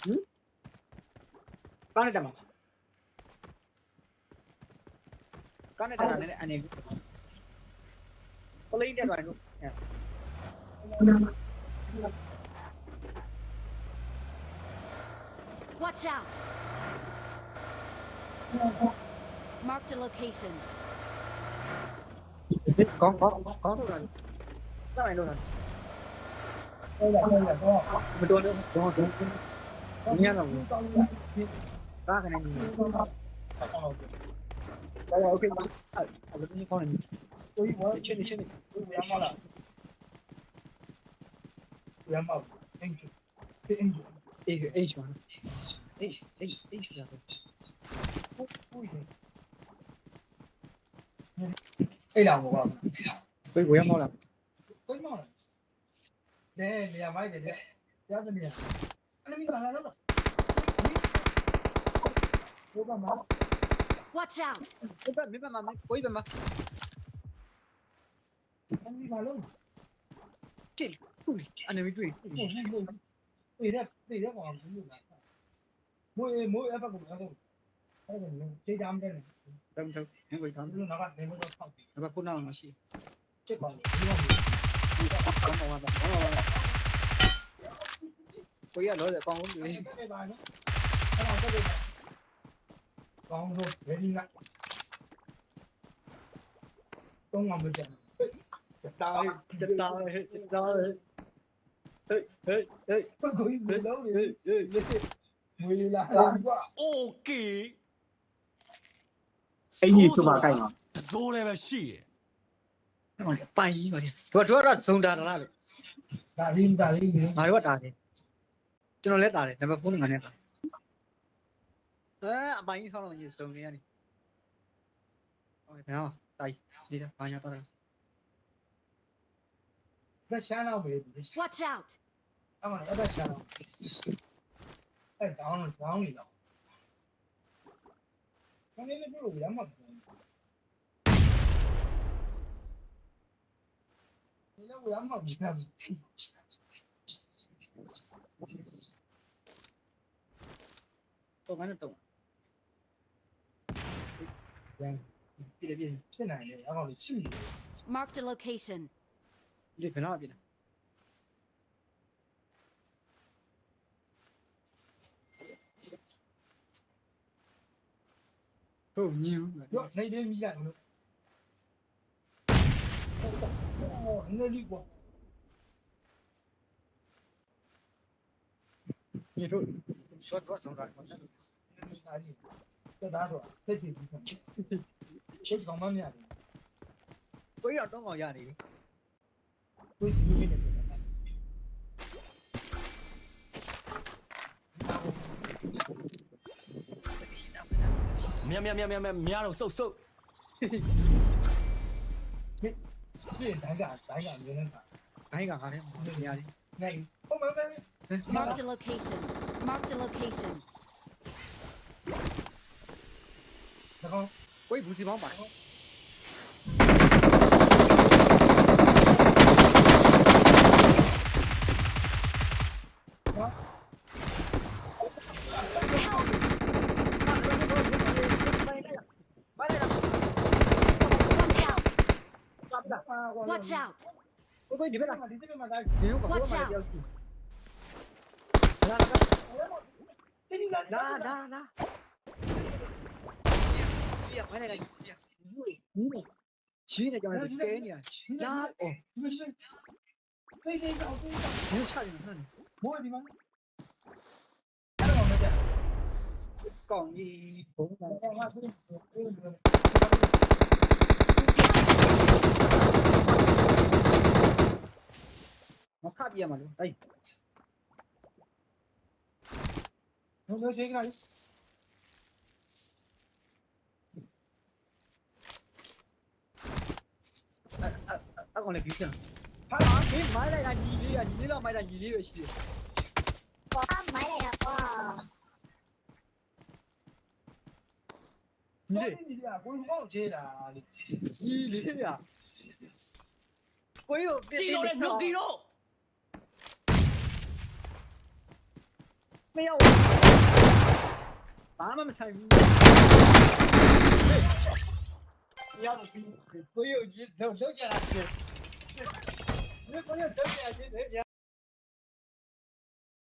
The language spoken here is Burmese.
ကောင်းတယ်မှာကောင်းတယ်တာနဲ့အနေပလိမ့်တဲ့ပိုင်းလို့ Watch out! Marked a location. ကောင်းလို့လားစနိုင်လို့လားမတော်တော့ညံ့တော့ကားကနေနေတော့โอเคပါအဲ့လိုမျိုးကောင်းနေချင်းချင်းရမလားရမအင်ဂျင်အေးချွမ်းအေးရတယ်အဲ့လောက်ပေါ့ကွာ ဘယ်ဝယ်မလား ဘယ်မှာလဲနေရာမိုက်တယ်တဲ့ကြားမနေရအဲ့ဒီမှာလာတော့ဘယ်မှာ Watch out! မိဘမကိုဘမအဲ့ဒီမှာလုံး တိခုလီအနေမတွေ့ပြေးရကောင်ဘူးလားမိုးအဖက်ကအဲ့ဒါခြေကြမ်းတယ် တော့ဟင်ကိုထား ဘယ်လိုနောက်ကနေမတော့ဖောက်ပြီး ဘာခုနောက်မရှိ ချက်ပါလို့ဒီမှာ ကောင်းပါကိုရတော့ကောင်းလို့ အဲ့ပါနော်အဲ့ဒါတော့ကောင်းလို့ဘယ်ဒီကတော့မှမကြမ်းတားဟေးကိုကြီးဘယ်လိုလဲမွေးလာကွာ Okay အဲ့ဒီဆိုပါကြိုက်မှာ ဇိုးတယ်ပဲရှိတယ် ပိုင်ကြီးပါတို့တော့ဇုံတာလားလေ ဒါလေး ငါတို့ကတာတယ်ကျွန်တော်လည်းတာတယ်နံပါတ်4ငါနဲ့တာအပိုင်ကြီးဆောင်းလို့ရေစုံနေရနေโอเคဗျာတိုင်ဒီတော့ဘာညာတော့ ဘယ်ရှားတော့ပဲ Watch out! အမှန်အဲ့ဒါရှားတော့အဲ့ဒေါင်းနေတော့ဘယ်လိုလုပ်ရမှာလဲဒီလိုရမှာမဖြစ်ဘူး တော့ငါနဲ့တော့ ဖြစ်နိုင်တယ်အကောင်လေးရှိနေတယ် Marked a location. ဒီဘယ်တော့ပြလဲဟုတ်ညင်း ရောနေသေးမိလိုက်လို့နေလီကွာ ညတို့တော့ဆောင်တာ ဒါကြီးတက်သားတော့တက်တည်ပြီးချက်ကောင်မမြရတယ် ကိုရတော့အောင်ရနေပြီ ကိုကြီးနေတယ် မြန်တော့စုပ် ဒီတိုင်းကမြင်နေတာ ဘိုင်းကငါလည်းညာတယ် နိုင်ဟုတ်မှာပဲ Marked a location. Marked a location. ဒါကောင် ကိုဘူးစီပေါင်းပါ Watch out! ကိုဒီဘက်လာ ဒီတက်မှာဒါ ဒီကို Watch out! လာပြဖိုင်လိုက်ပြရှင်းနေကြတယ်ကဲနေလာအော် ဖေးသေးတော့ ဒီချတယ်ဟမ် မိုးဒီမှာအဲ့တော့မကြ ကောင်းကြီးဘုံက အဲ့မှာဖေး မခပြရမှာလို့အေး ဘယ်လိုချိန်ကြလဲ အကောင်လည်းပြီးစမ်း ဟာ မင်းမိုင်းလိုက်တာညီလေးတော့မိုင်းတာညီလေးပဲရှိတယ် မိုင်းလိုက်တာကွာ ညီလေး ဒီကကိုမောက်ချေးတာလေ ညီလေးရကိုရော ကြည့်လို့လေနှုတ်ကြီးတော့没有，咱们才。要是不有你走起来去，你不能走起来去这边。